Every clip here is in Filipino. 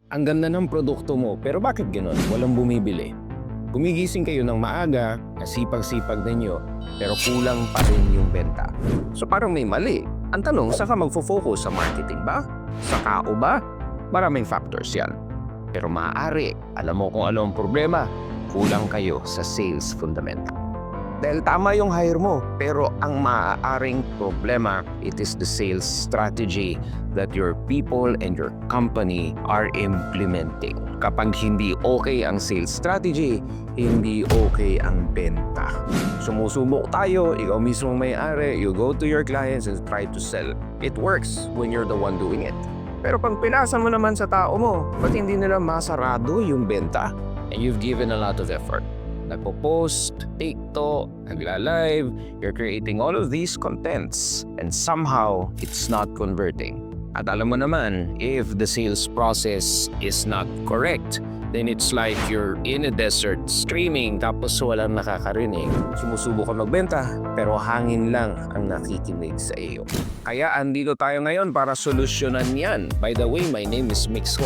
ang ganda ng produkto mo, pero bakit gano'n? Walang bumibili. Gumigising kayo ng maaga, nasipag-sipag ninyo, pero kulang pa rin yung benta. So parang may mali. Ang tanong, saan ka magfo-focus? Sa marketing ba? Sa tao ba? Maraming factors yan. Pero maaari, alam mo kung ano ang problema, kulang kayo sa sales fundamental. Dahil tama yung hire mo, pero ang maaaring problema, it is the sales strategy that your people and your company are implementing. Kapag hindi okay ang sales strategy, hindi okay ang benta. Sumusubok tayo, ikaw mismo may-ari, you go to your clients and try to sell. It works when you're the one doing it. Pero pag pinasa mo naman sa tao mo, ba't hindi nila masarado yung benta? And you've given a lot of effort. Nagpo-post, TikTok, nagla-live, you're creating all of these contents and somehow it's not converting. At alam mo naman, if the sales process is not correct, then it's like you're in a desert screaming tapos walang nakakarinig. Sumusubo ka magbenta pero hangin lang ang nakikinig sa iyo. Kaya andito tayo ngayon para solusyonan yan. By the way, my name is M.I.X.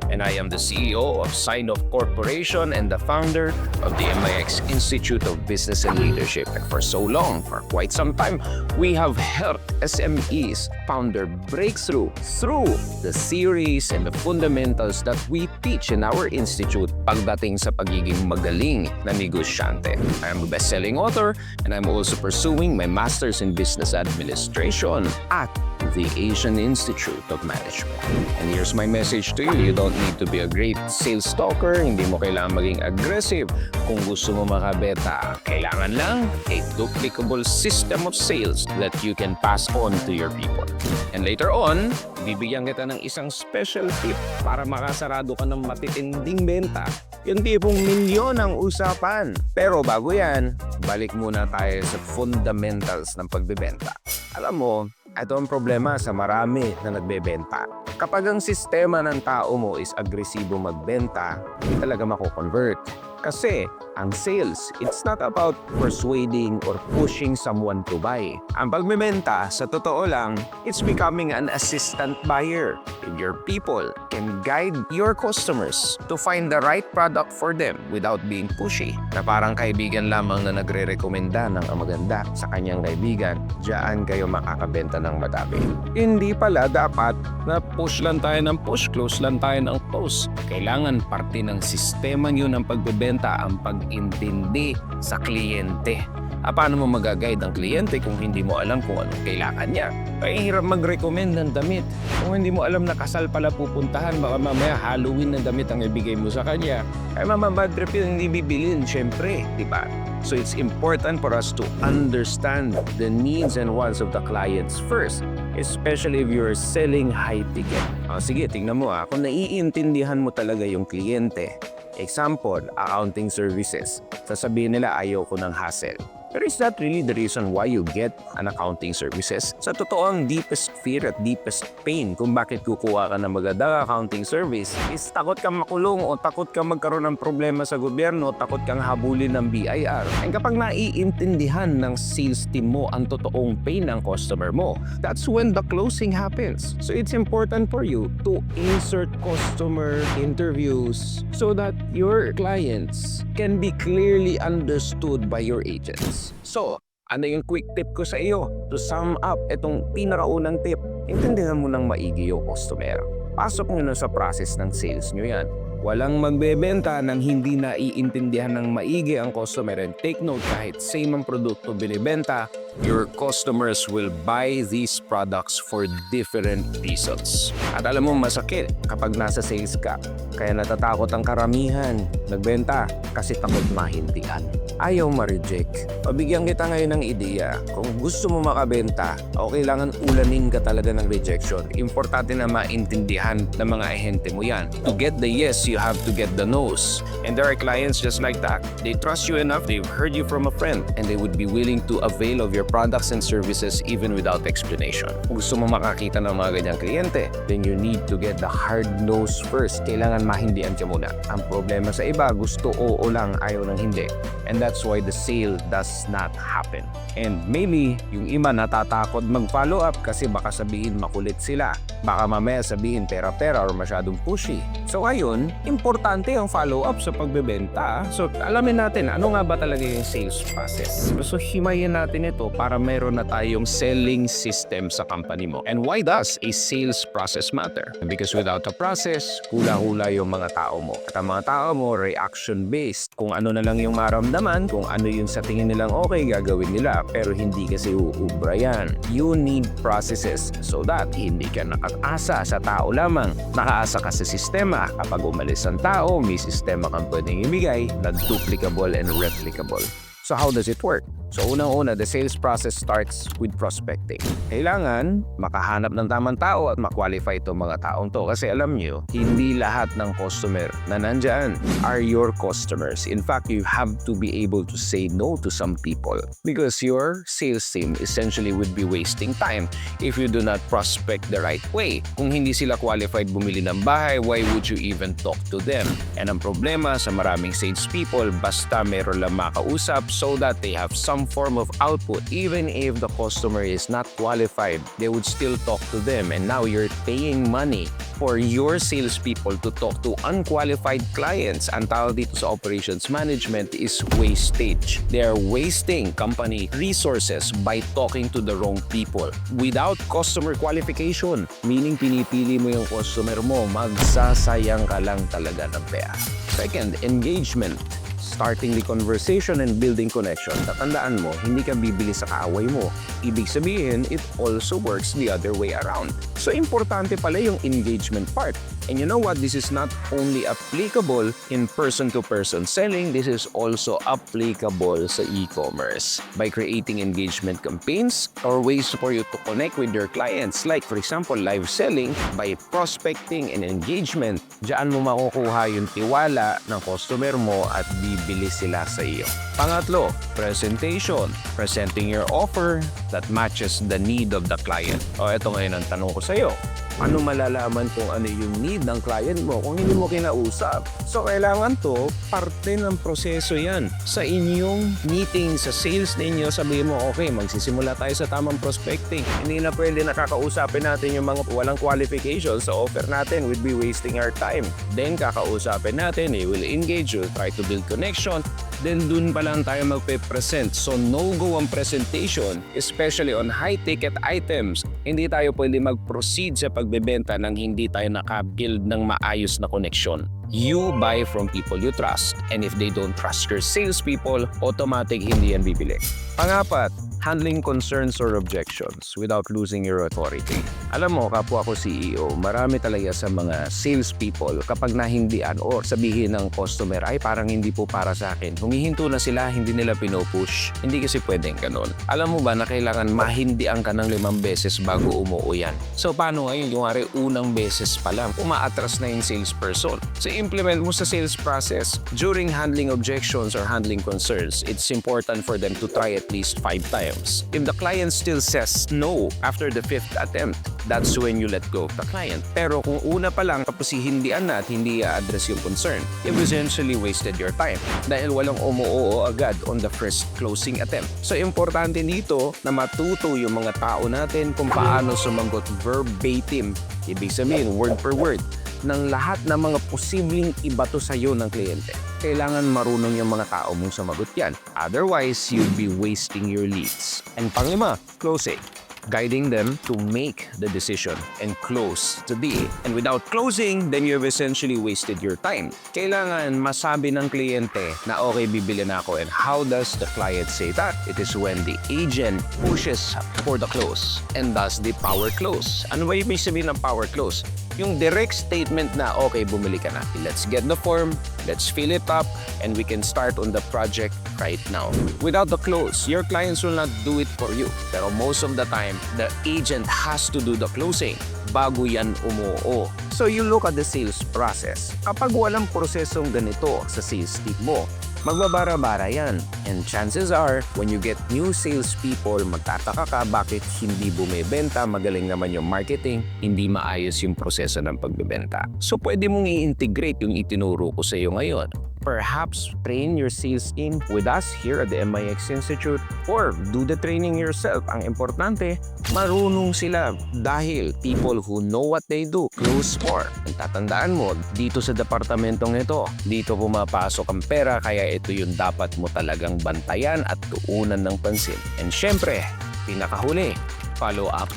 and I am the CEO of Sign-Off Corporation and the founder of the M.I.X. Institute of Business and Leadership. And for so long, for quite some time, we have helped SMEs found their breakthrough through the series and the fundamentals that we teach in our institute pagdating sa pagiging magaling na negosyante. I am a best-selling author and I'm also pursuing my Master's in Business Administration at the Asian Institute of Management. And here's my message to you. You don't need to be a great sales talker. Hindi mo kailangan maging aggressive. Kung gusto mo makabenta, kailangan lang a duplicable system of sales that you can pass on to your people. And later on, bibigyan kita ng isang special tip para makasarado ka ng matitinding benta. Yung tipong milyon ang usapan. Pero bago yan, balik muna tayo sa fundamentals ng pagbebenta. Alam mo, ito ang problema sa marami na nagbebenta. Kapag ang sistema ng tao mo is agresibo magbenta, hindi talaga mako-convert. Kasi ang sales, it's not about persuading or pushing someone to buy. Ang pagbebenta, sa totoo lang, it's becoming an assistant buyer. If your people can guide your customers to find the right product for them without being pushy, na parang kaibigan lamang na nagre-rekomenda ng maganda sa kanyang kaibigan, diyan kayo makakabenta ng madami. Hindi pala dapat na push lang tayo ng push, close lang tayo ng close. Kailangan parte ng sistema nyo ng pagbebenta ang pag-intindi sa kliyente. Paano mo mag-guide ang kliyente kung hindi mo alam kung anong kailangan niya? Kaya hirap mag-recommend ng damit. Kung hindi mo alam na kasal pala pupuntahan, baka mamaya Halloween na damit ang ibigay mo sa kanya. Kaya bad trip yun, hindi bibilin, syempre, di ba? So it's important for us to understand the needs and wants of the clients first, especially if you're selling high ticket. Sige, tingnan mo kung naiintindihan mo talaga yung kliyente. Example, accounting services. Sasabihin nila ayaw ko ng hassle. Pero is that really the reason why you get an accounting services? Sa totoo, ang deepest fear at deepest pain kung bakit kukuha ka ng magandang accounting service is takot kang makulong o takot kang magkaroon ng problema sa gobyerno, takot kang habulin ng BIR. And kapag naiintindihan ng sales team mo ang totoong pain ng customer mo, that's when the closing happens. So it's important for you to insert customer interviews so that your clients can be clearly understood by your agents. So, ano yung quick tip ko sa iyo? To sum up itong pinakaunang tip, intindihan mo ng maigi yung customer. Pasok nyo na sa process ng sales nyo yan. Walang magbebenta nang hindi naiintindihan ng maigi ang customer. And take note, kahit same ang produkto binibenta, your customers will buy these products for different reasons. At alam mo, masakit kapag nasa sales ka. Kaya natatakot ang karamihan nagbenta kasi takot mahindihan. Ayaw ma-reject. Pabigyan kita ngayon ng ideya. Kung gusto mo makabenta, o kailangan ulanin ka talaga ng rejection. Importante na maintindihan ng mga ahente mo yan. To get the yes, you have to get the no's. And there are clients just like that. They trust you enough, they've heard you from a friend, and they would be willing to avail of your products and services even without explanation. Kung gusto mo makakita ng mga ganyang kliyente, then you need to get the hard no's first. Kailangan mahindihan siya muna. Ang problema sa iba, gusto oo lang, ayaw ng hindi. And that's why the sale does not happen. And maybe yung iba natatakot mag-follow up kasi baka sabihin makulit sila. Baka mamaya sabihin pera-pera or masyadong pushy. So ngayon, importante ang follow-up sa pagbebenta. So alamin natin ano nga ba talaga yung sales process. So himayin natin ito para mayroon na tayong selling system sa company mo. And why does a sales process matter? Because without a process, hula-hula yung mga tao mo. At ang mga tao mo, reaction-based. Kung ano na lang yung maramdaman, kung ano yung sa tingin nilang okay, gagawin nila. Pero hindi kasi uubra yan. You need processes so that hindi ka nakakaasa sa tao lamang. Nakaasa ka sa sistema. Kapag umalis ang tao, may sistema kang pwedeng ibigay na duplicable and replicable. So how does it work? So unang-una, the sales process starts with prospecting. Kailangan makahanap ng tamang tao at makwalify itong mga taong to. Kasi alam nyo, hindi lahat ng customer na nandyan are your customers. In fact, you have to be able to say no to some people because your sales team essentially would be wasting time if you do not prospect the right way. Kung hindi sila qualified bumili ng bahay, why would you even talk to them? And ang problema sa maraming sales people, basta meron lang makausap so that they have some form of output. Even if the customer is not qualified, they would still talk to them. And now you're paying money for your salespeople to talk to unqualified clients. Ang tawag dito sa operations management is wastage. They are wasting company resources by talking to the wrong people without customer qualification. Meaning pinipili mo yung customer mo, magsasayang ka lang talaga ng pera. Second, engagement. Starting the conversation and building connection. Tatandaan mo, hindi ka bibili sa kaaway mo. Ibig sabihin, it also works the other way around. So, importante pala yung engagement part. And you know what? This is not only applicable in person-to-person selling, this is also applicable sa e-commerce. By creating engagement campaigns or ways for you to connect with your clients. Like, for example, live selling, by prospecting and engagement, diyan mo makukuha yung tiwala ng customer mo at bibili sila sa iyo. Pangatlo, presentation. Presenting your offer that matches the need of the client. O, ito ngayon ang tanong ko sa iyo. Ano malalaman kung ano yung need ng client mo kung hindi mo kinausap? So, kailangan to, parte ng proseso yan. Sa inyong meeting, sa sales ninyo, sabihin mo, okay, magsisimula tayo sa tamang prospecting. Hindi na pwede nakakausapin natin yung mga walang qualifications sa offer natin. We'd be wasting our time. Then, kakausapin natin, you will engage, you'll try to build connection. Then dun pa lang tayo magpe-present. So no-go ang presentation, especially on high-ticket items. Hindi tayo pwede mag-proceed sa pagbebenta nang hindi tayo nakabuild ng maayos na connection. You buy from people you trust. And if they don't trust your salespeople, automatic hindi yan bibili. Pangapat, handling concerns or objections without losing your authority. Alam mo, kapwa ko CEO, marami talaga sa mga salespeople kapag nahindian or sabihin ng customer ay parang hindi po para sa akin. Humihinto na sila, hindi nila pinupush. Hindi kasi pwedeng ganun. Alam mo ba na kailangan mahindian ka ng 5 beses bago umuo yan? So paano ngayon? Yung unang beses pa lang, umaatras na yung salesperson. So implement mo sa sales process. During handling objections or handling concerns, it's important for them to try at least 5 times. If the client still says no after the 5th attempt, that's when you let go of the client. Pero kung una pa lang tapos hindian na at hindi i-address yung concern, you've essentially wasted your time dahil walang umuoo agad on the first closing attempt. So importante dito na matuto yung mga tao natin kung paano sumagot verbatim, ibig sabihin word per word, ng lahat ng mga posibleng ibato sa iyo ng kliyente. Kailangan marunong yung mga tao mong sumagot yan. Otherwise, you'll be wasting your leads. And panglima, closing. Guiding them to make the decision and close the deal. And without closing, then you've essentially wasted your time. Kailangan masabi ng kliyente na okay, bibili na ako. And how does the client say that? It is when the agent pushes for the close and does the power close. Ano ba yung sabihin ng power close? Yung direct statement na, okay, bumili ka na. Let's get the form, let's fill it up, and we can start on the project right now. Without the close, your clients will not do it for you. Pero most of the time, the agent has to do the closing bago yan umuo. So you look at the sales process. Kapag walang prosesong ganito sa sales team mo, magbabara-bara yan. And chances are, when you get new salespeople, magtataka ka bakit hindi bumibenta, magaling naman yung marketing, hindi maayos yung proseso ng pagbebenta. So pwede mong i-integrate yung itinuro ko sa iyo ngayon. perhaps train your sales team with us here at the M.I.X Institute or do the training yourself. Ang importante, marunong sila dahil people who know what they do close more. Ang tatandaan mo, dito sa departamentong ito, dito pumapasok ang pera kaya ito yung dapat mo talagang bantayan at tuunan ng pansin. And syempre, pinakahuli, follow up.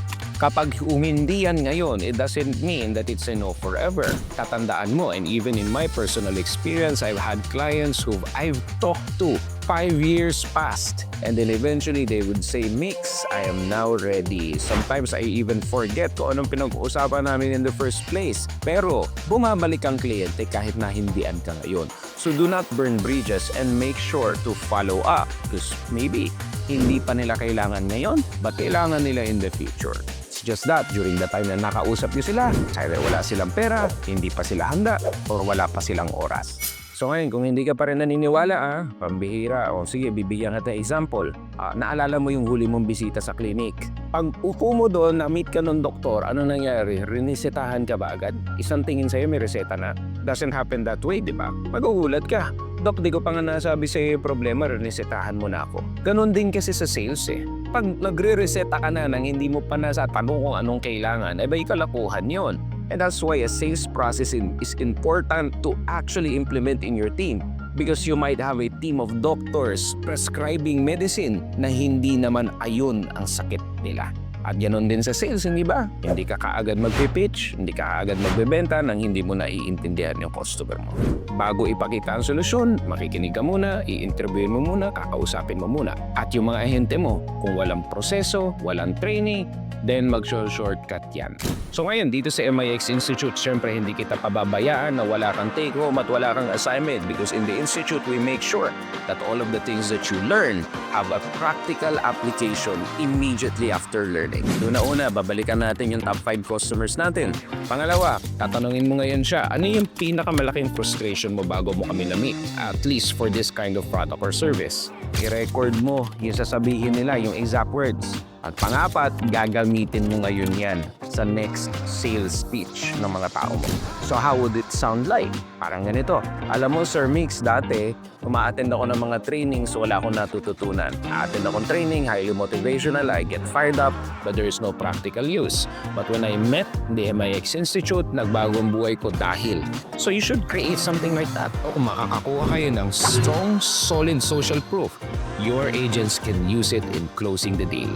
Kapag umindi yan ngayon, it doesn't mean that it's a no forever. Tatandaan mo, and even in my personal experience, I've had clients who I've talked to 5 years past. And then eventually they would say, Mix, I am now ready. Sometimes I even forget kung anong pinag-uusapan namin in the first place. Pero bumabalik ang kliyente kahit na hindian ka ngayon. So do not burn bridges and make sure to follow up. Because maybe hindi pa nila kailangan ngayon, but kailangan nila in the future. Just that, during the time na nakausap nyo sila, either wala silang pera, hindi pa sila handa, or wala pa silang oras. So ngayon, kung hindi ka pa rin naniniwala, pambihira, o sige, bibigyan kita example. Naalala mo yung huli mong bisita sa clinic. Pag upo mo doon, na-meet ka ng doktor, ano nangyari? Rinisetahan ka ba agad? Isang tingin sa'yo, may reseta na. Doesn't happen that way, di ba? Magugulat ka. Dok, di ko pa nga nasabi sa'yo yung problema, rinisetahan mo na ako. Ganon din kasi sa sales Pag nagre-reseta ka na nang hindi mo pa nasatanong kung anong kailangan, ay ba'y kalakuhan yon. And that's why a sales process is important to actually implement in your team. Because you might have a team of doctors prescribing medicine na hindi naman ayon ang sakit nila. At ganoon din sa sales, hindi ba? Hindi ka kaagad magpipitch, hindi ka kaagad magbebenta nang hindi mo naiintindihan yung customer mo. Bago ipakita ang solusyon, makikinig ka muna, i-interview mo muna, kakausapin mo muna. At yung mga ahente mo, kung walang proseso, walang training, then mag-shortcut yan. So ngayon, dito sa M.I.X Institute, syempre hindi kita pababayaan na wala kang take home at wala kang assignment because in the Institute, we make sure that all of the things that you learn have a practical application immediately after learning. Una-una, babalikan natin yung top 5 customers natin. Pangalawa, tatanungin mo ngayon siya, ano yung pinakamalaking frustration mo bago mo kami na-meet? At least for this kind of product or service. I-record mo yung sasabihin nila, yung exact words. At pangapat, gagamitin mo ngayon yan sa next sales speech ng mga tao mo. So how would it sound like? Parang ganito. Alam mo, Sir Mix, dati, uma-attend ako ng mga training so wala akong natututunan. A-attend akong training, highly motivational, I get fired up, but there is no practical use. But when I met the M.I.X Institute, nagbago ang buhay ko dahil. So you should create something like that. O kung makakakuha kayo ng strong, solid social proof, your agents can use it in closing the deal.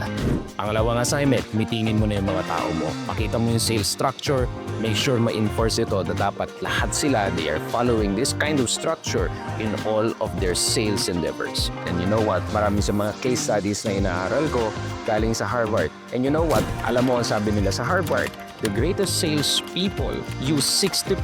Pangalawang assignment, meetingin mo na yung mga tao mo. Pakita mo yung sales structure, make sure ma-enforce ito na dapat lahat sila, they are following this kind of structure in all of their sales endeavors. And you know what? Marami sa mga case studies na inaaral ko galing sa Harvard. And you know what? Alam mo ang sabi nila sa Harvard, the greatest sales people use 60%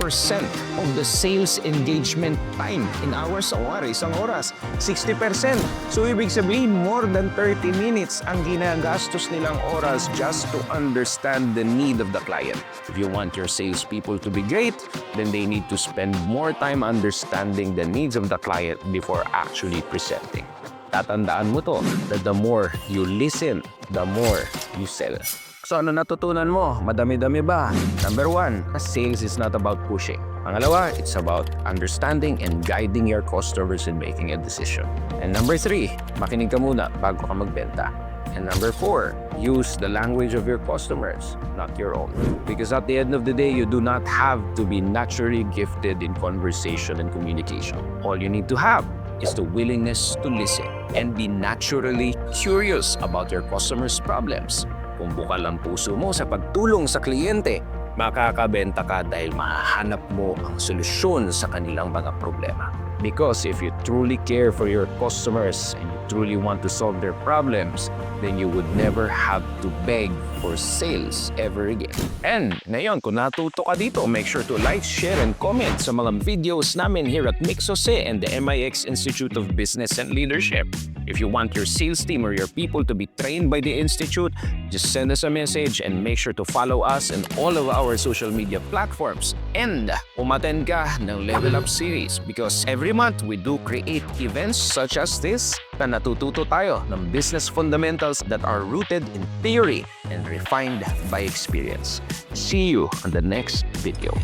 of the sales engagement time in hours isang oras. 60%. So ibig sabihin, more than 30 minutes ang ginagastos nilang oras just to understand the need of the client. If you want your sales people to be great, then they need to spend more time understanding the needs of the client before actually presenting. Tatandaan mo to, that the more you listen, the more you sell. So ano natutunan mo? Madami-dami ba? Number 1, sales is not about pushing. Pangalawa, it's about understanding and guiding your customers in making a decision. And number 3, makinig ka muna bago ka magbenta. And number 4, use the language of your customers, not your own. Because at the end of the day, you do not have to be naturally gifted in conversation and communication. All you need to have is the willingness to listen and be naturally curious about your customers' problems. Kung bukal ang puso mo sa pagtulong sa kliyente, makakabenta ka dahil mahahanap mo ang solusyon sa kanilang mga problema. Because if you truly care for your customers and you truly want to solve their problems, then you would never have to beg for sales ever again. And ngayon, kung natuto ka dito, make sure to like, share, and comment sa mga videos namin here at Mix and the M.I.X Institute of Business and Leadership. If you want your sales team or your people to be trained by the Institute, just send us a message and make sure to follow us in all of our social media platforms. And umattend ka ng Level Up series because every month we do create events such as this na natututo tayo ng business fundamentals that are rooted in theory and refined by experience. See you on the next video.